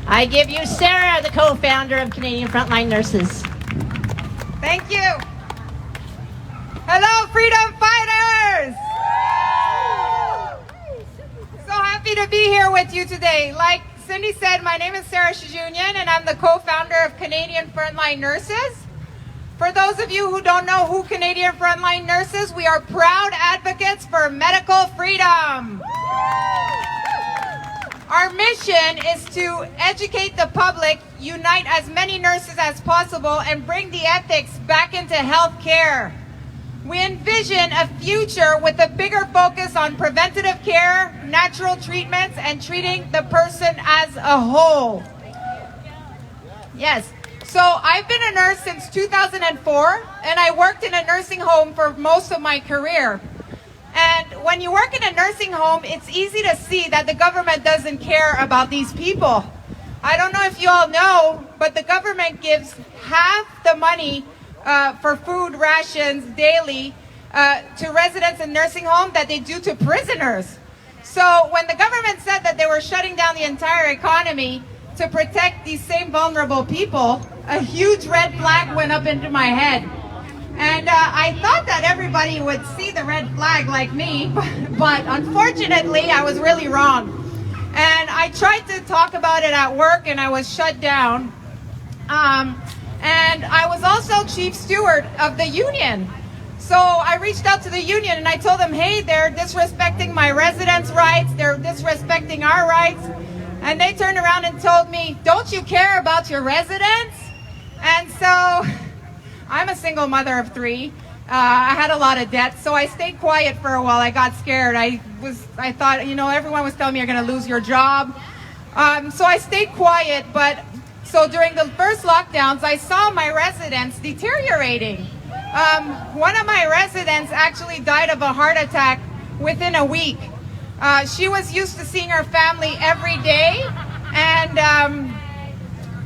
I give you Sarah, the co-founder of Canadian Frontline Nurses. Thank you. Hello, freedom fighters! So happy to be here with you today. Like Cindy said, my name is Sarah Shijunian, and I'm the co-founder of Canadian Frontline Nurses. For those of you who don't know who Canadian Frontline Nurses, we are proud advocates for medical freedom. Our mission is to educate the public, unite as many nurses as possible, and bring the ethics back into healthcare. We envision a future with a bigger focus on preventative care, natural treatments, and treating the person as a whole. Yes. So I've been a nurse since 2004, and I worked in a nursing home for most of my career. And when you work in a nursing home, it's easy to see that the government doesn't care about these people. I don't know if you all know, but the government gives half the money for food rations daily to residents in nursing homes that they do to prisoners. So when the government said that they were shutting down the entire economy to protect these same vulnerable people, a huge red flag went up into my head. And I thought that everybody would see the red flag like me, but unfortunately I was really wrong. And I tried to talk about it at work and I was shut down. And I was also chief steward of the union. So I reached out to the union and I told them, hey, they're disrespecting my residents' rights, they're disrespecting our rights. And they turned around and told me, don't you care about your residents? And so I'm a single mother of 3. I had a lot of debt, so I stayed quiet for a while. I got scared. I thought, you know, everyone was telling me you're going to lose your job. So I stayed quiet, so during the first lockdowns, I saw my residents deteriorating. One of my residents actually died of a heart attack within a week. She was used to seeing her family every day, and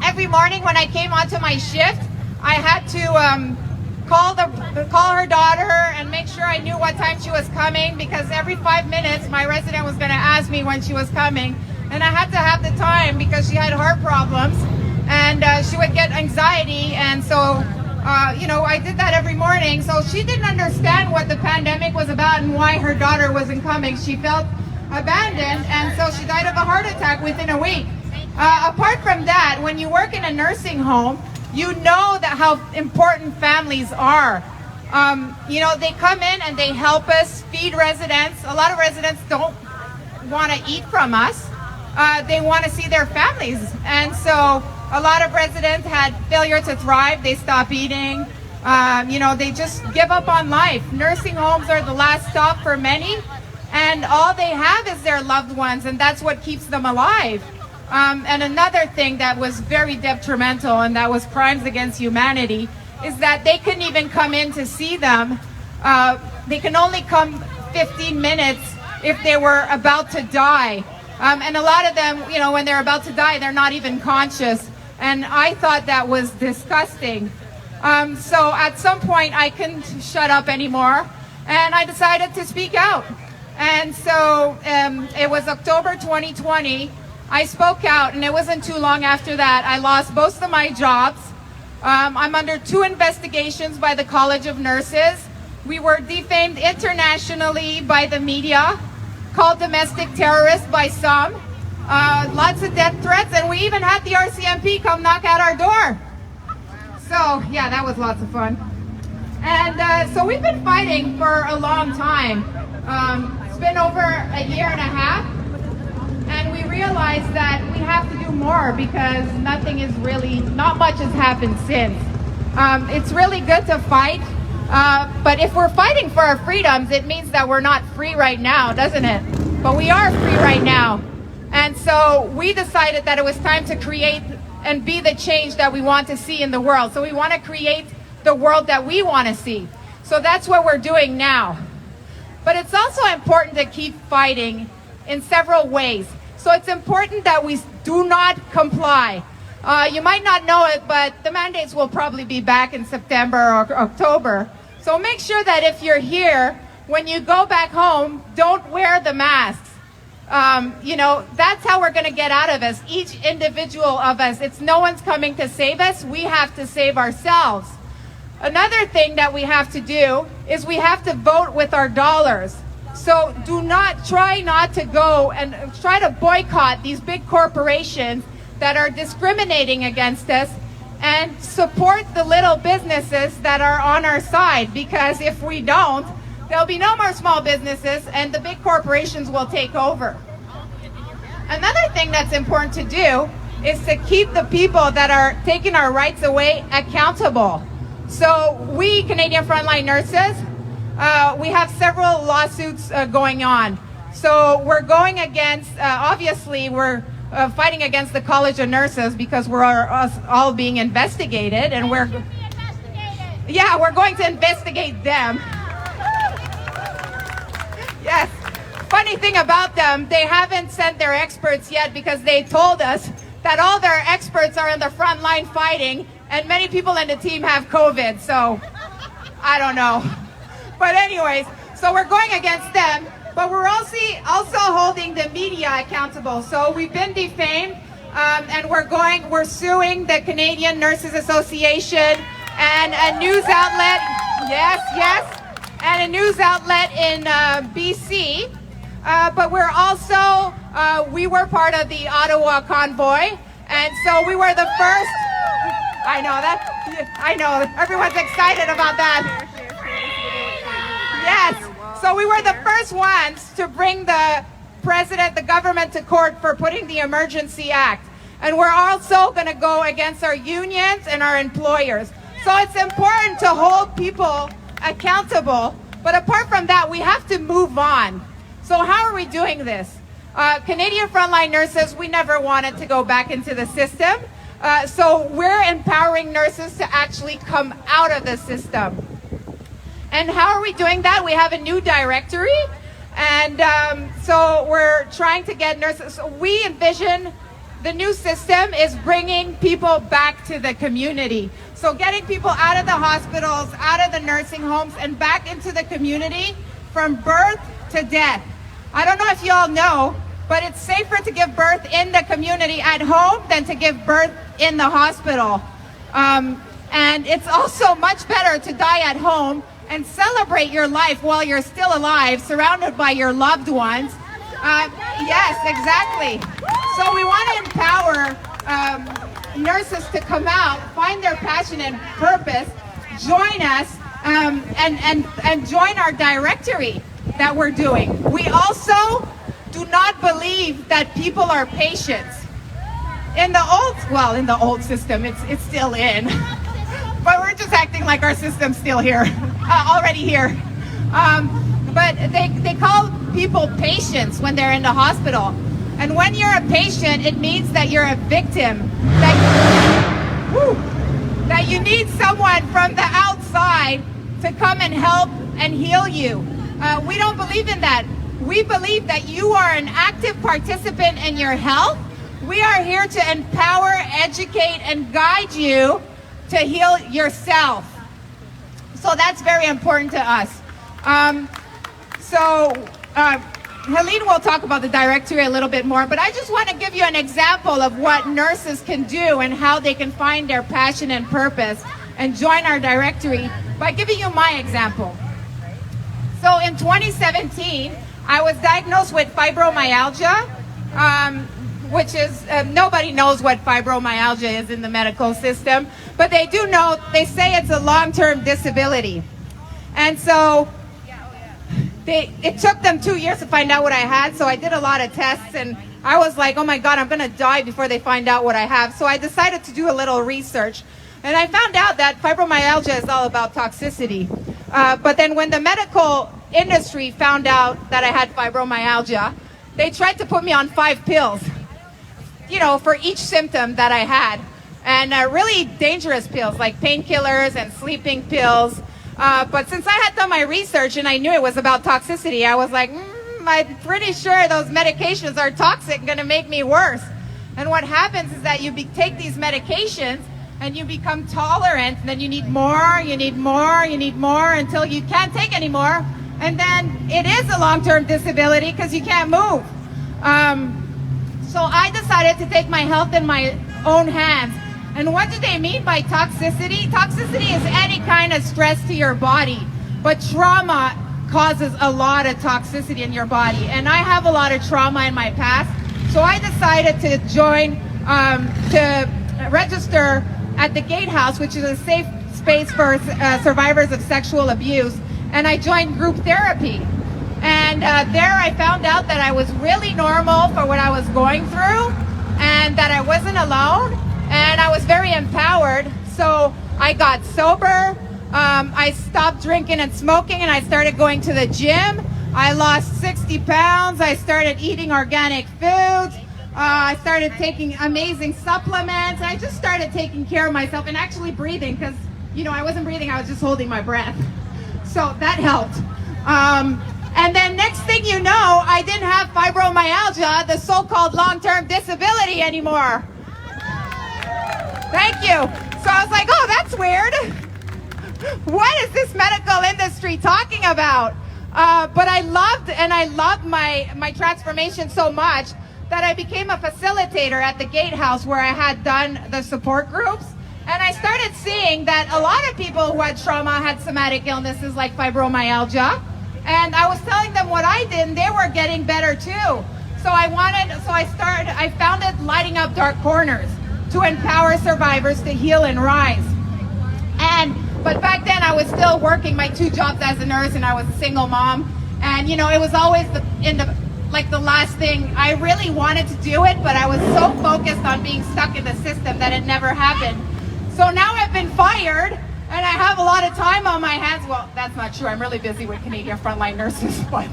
every morning when I came onto my shift, I had to call her daughter and make sure I knew what time she was coming, because every 5 minutes my resident was going to ask me when she was coming, and I had to have the time because she had heart problems and she would get anxiety, and so you know, I did that every morning. So she didn't understand what the pandemic was about and why her daughter wasn't coming. She felt abandoned, and so she died of a heart attack within a week. Apart from that, when you work in a nursing home, you know that how important families are. You know, they come in and they help us feed residents. A lot of residents don't want to eat from us. They want to see their families. And so a lot of residents had failure to thrive. They stop eating. You know, they just give up on life. Nursing homes are the last stop for many, and all they have is their loved ones, and that's what keeps them alive. And another thing that was very detrimental, and that was crimes against humanity, is that they couldn't even come in to see them. They can only come 15 minutes if they were about to die. And a lot of them, you know, when they're about to die, they're not even conscious. And I thought that was disgusting. So at some point, I couldn't shut up anymore, and I decided to speak out. And so it was October 2020. I spoke out, and it wasn't too long after that I lost both of my jobs. I'm under 2 investigations by the College of Nurses. We were defamed internationally by the media, called domestic terrorists by some, lots of death threats, and we even had the RCMP come knock at our door. So yeah, that was lots of fun. And so we've been fighting for a long time. It's been over a year and a half. And we realized that we have to do more because not much has happened since. It's really good to fight, but if we're fighting for our freedoms, it means that we're not free right now, doesn't it? But we are free right now. And so we decided that it was time to create and be the change that we want to see in the world. So we want to create the world that we want to see. So that's what we're doing now. But it's also important to keep fighting in several ways. So it's important that we do not comply. You might not know it, but the mandates will probably be back in September or October. So make sure that if you're here, when you go back home, don't wear the masks. That's how we're going to get out of this. Each individual of us, it's no one's coming to save us. We have to save ourselves. Another thing that we have to do is we have to vote with our dollars. So try not to go and try to boycott these big corporations that are discriminating against us, and support the little businesses that are on our side, because if we don't, there'll be no more small businesses and the big corporations will take over. Another thing that's important to do is to keep the people that are taking our rights away accountable. So we, Canadian Frontline nurses, we have several lawsuits going on. So we're going against, obviously we're fighting against the College of Nurses because we're all being investigated, and we're going to investigate them. Yes. Funny thing about them, they haven't sent their experts yet because they told us that all their experts are in the front line fighting, and many people in the team have COVID, so I don't know. But anyways, so we're going against them, but we're also holding the media accountable. So we've been defamed, and we're suing the Canadian Nurses Association and a news outlet, yes, and a news outlet in BC. But we're also, we were part of the Ottawa convoy, and so we were the first. I know, everyone's excited about that. Yes, so we were the first ones to bring the president, the government to court for putting the Emergency Act. And we're also going to go against our unions and our employers. So it's important to hold people accountable, but apart from that, we have to move on. So how are we doing this? Canadian Frontline Nurses, we never wanted to go back into the system. So we're empowering nurses to actually come out of the system. And how are we doing that? We have a new directory, and so we're trying to get nurses. So we envision the new system is bringing people back to the community. So getting people out of the hospitals, out of the nursing homes, and back into the community from birth to death. I don't know if you all know, but it's safer to give birth in the community at home than to give birth in the hospital. And it's also much better to die at home and celebrate your life while you're still alive, surrounded by your loved ones. Yes, exactly. So we want to empower nurses to come out, find their passion and purpose, join us, and join our directory that we're doing. We also do not believe that people are patients. In the old system, it's still in. But we're just acting like our system's still here, already here. But they call people patients when they're in the hospital. And when you're a patient, it means that you're a victim, that you need someone from the outside to come and help and heal you. We don't believe in that. We believe that you are an active participant in your health. We are here to empower, educate, and guide you to heal yourself. So that's very important to us. Helene will talk about the directory a little bit more, but I just want to give you an example of what nurses can do and how they can find their passion and purpose and join our directory by giving you my example. So in 2017, I was diagnosed with fibromyalgia, which is, nobody knows what fibromyalgia is in the medical system, but they do know, they say it's a long-term disability. And so it took them 2 years to find out what I had, so I did a lot of tests, and I was like, oh my God, I'm gonna die before they find out what I have. So I decided to do a little research, and I found out that fibromyalgia is all about toxicity. But then when the medical industry found out that I had fibromyalgia, they tried to put me on 5 pills, for each symptom that I had. And really dangerous pills like painkillers and sleeping pills. But since I had done my research and I knew it was about toxicity, I was like, I'm pretty sure those medications are toxic and going to make me worse. And what happens is that you take these medications and you become tolerant, and then you need more, you need more, you need more until you can't take anymore. And then it is a long-term disability because you can't move. So I decided to take my health in my own hands. And what do they mean by toxicity? Toxicity is any kind of stress to your body, but trauma causes a lot of toxicity in your body. And I have a lot of trauma in my past, so I decided to join, to register at the Gatehouse, which is a safe space for survivors of sexual abuse, and I joined group therapy. And there I found out that I was really normal for what I was going through, and that I wasn't alone, and I was very empowered. So I got sober, I stopped drinking and smoking, and I started going to the gym. I lost 60 pounds, I started eating organic foods, I started taking amazing supplements, I just started taking care of myself and actually breathing, because I wasn't breathing, I was just holding my breath. So that helped. And then next thing you know, I didn't have fibromyalgia, the so-called long-term disability anymore. Thank you. So I was like, oh, that's weird. What is this medical industry talking about? But I loved my transformation so much that I became a facilitator at the Gatehouse, where I had done the support groups. And I started seeing that a lot of people who had trauma had somatic illnesses like fibromyalgia. And I was telling them what I did, and they were getting better too. So I founded Lighting Up Dark Corners to empower survivors to heal and rise. But back then I was still working my 2 jobs as a nurse, and I was a single mom. And it was always the last thing. I really wanted to do it, but I was so focused on being stuck in the system that it never happened. So now I've been fired, and I have a lot of time on my hands. Well, that's not true. I'm really busy with Canadian Frontline nurses, but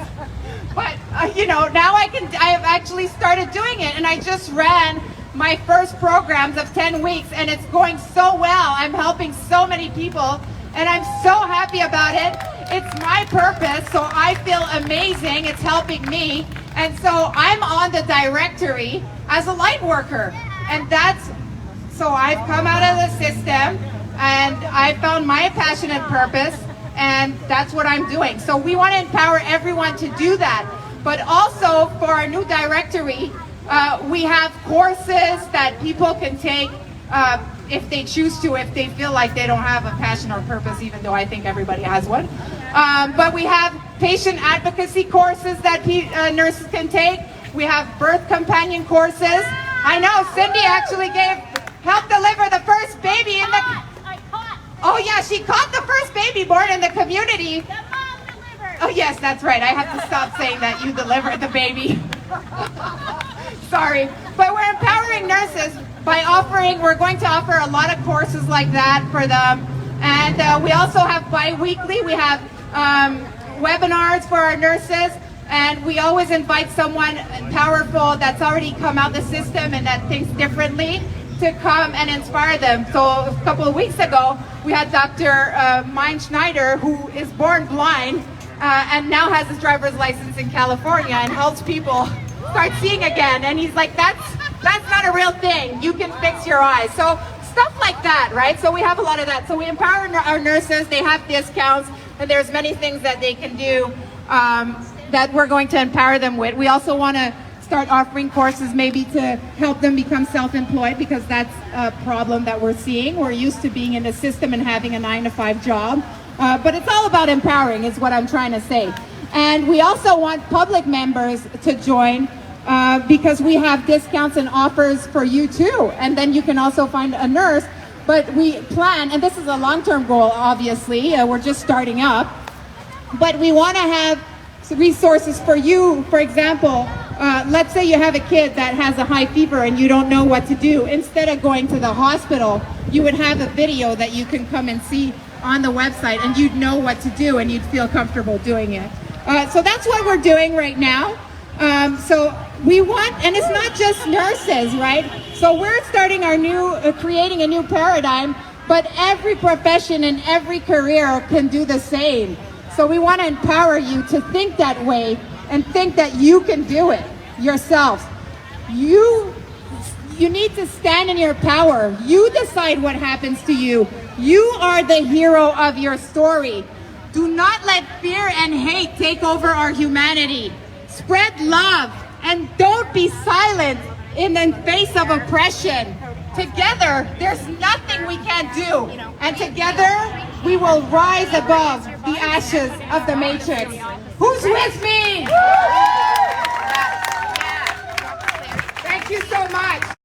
now I've actually started doing it, and I just ran my first programs of 10 weeks, and it's going so well. I'm helping so many people, and I'm so happy about it. It's my purpose, so I feel amazing. It's helping me, and so I'm on the directory as a light worker, and so I've come out of the system, and I found my passion and purpose, and that's what I'm doing. So we want to empower everyone to do that. But also for our new directory, we have courses that people can take if they choose to, if they feel like they don't have a passion or purpose, even though I think everybody has one. But we have patient advocacy courses that nurses can take. We have birth companion courses. I know Cindy actually helped deliver the first baby in the... Oh yeah, she caught the first baby born in the community. The mom delivered. Oh yes, that's right. I have to stop saying that you delivered the baby. Sorry. But we're empowering nurses by we're going to offer a lot of courses like that for them. And we also have bi-weekly, we have webinars for our nurses. And we always invite someone powerful that's already come out the system and that thinks differently to come and inspire them. So a couple of weeks ago, we had Dr. Mein Schneider, who is born blind and now has his driver's license in California and helps people start seeing again. And he's like, that's not a real thing. You can fix your eyes. So stuff like that, right? So we have a lot of that. So we empower our nurses. They have discounts, and there's many things that they can do that we're going to empower them with. We also want to start offering courses maybe to help them become self-employed, because that's a problem that we're seeing. We're used to being in the system and having a 9-to-5 job, but it's all about empowering is what I'm trying to say. And we also want public members to join because we have discounts and offers for you too. And then you can also find a nurse, but we plan, and this is a long-term goal obviously, we're just starting up, but we want to have resources for you. For example, let's say you have a kid that has a high fever and you don't know what to do. Instead of going to the hospital, you would have a video that you can come and see on the website, and you'd know what to do and you'd feel comfortable doing it. So that's what we're doing right now. So we want, and it's not just nurses, right? So we're starting our new, creating a new paradigm, but every profession and every career can do the same. So we want to empower you to think that way and think that you can do it yourselves. You need to stand in your power. You decide what happens to you. You are the hero of your story. Do not let fear and hate take over our humanity. Spread love, and don't be silent in the face of oppression. Together, there's nothing we can't do. And together, we will rise above the ashes of the matrix. Who's with me? Thank you so much.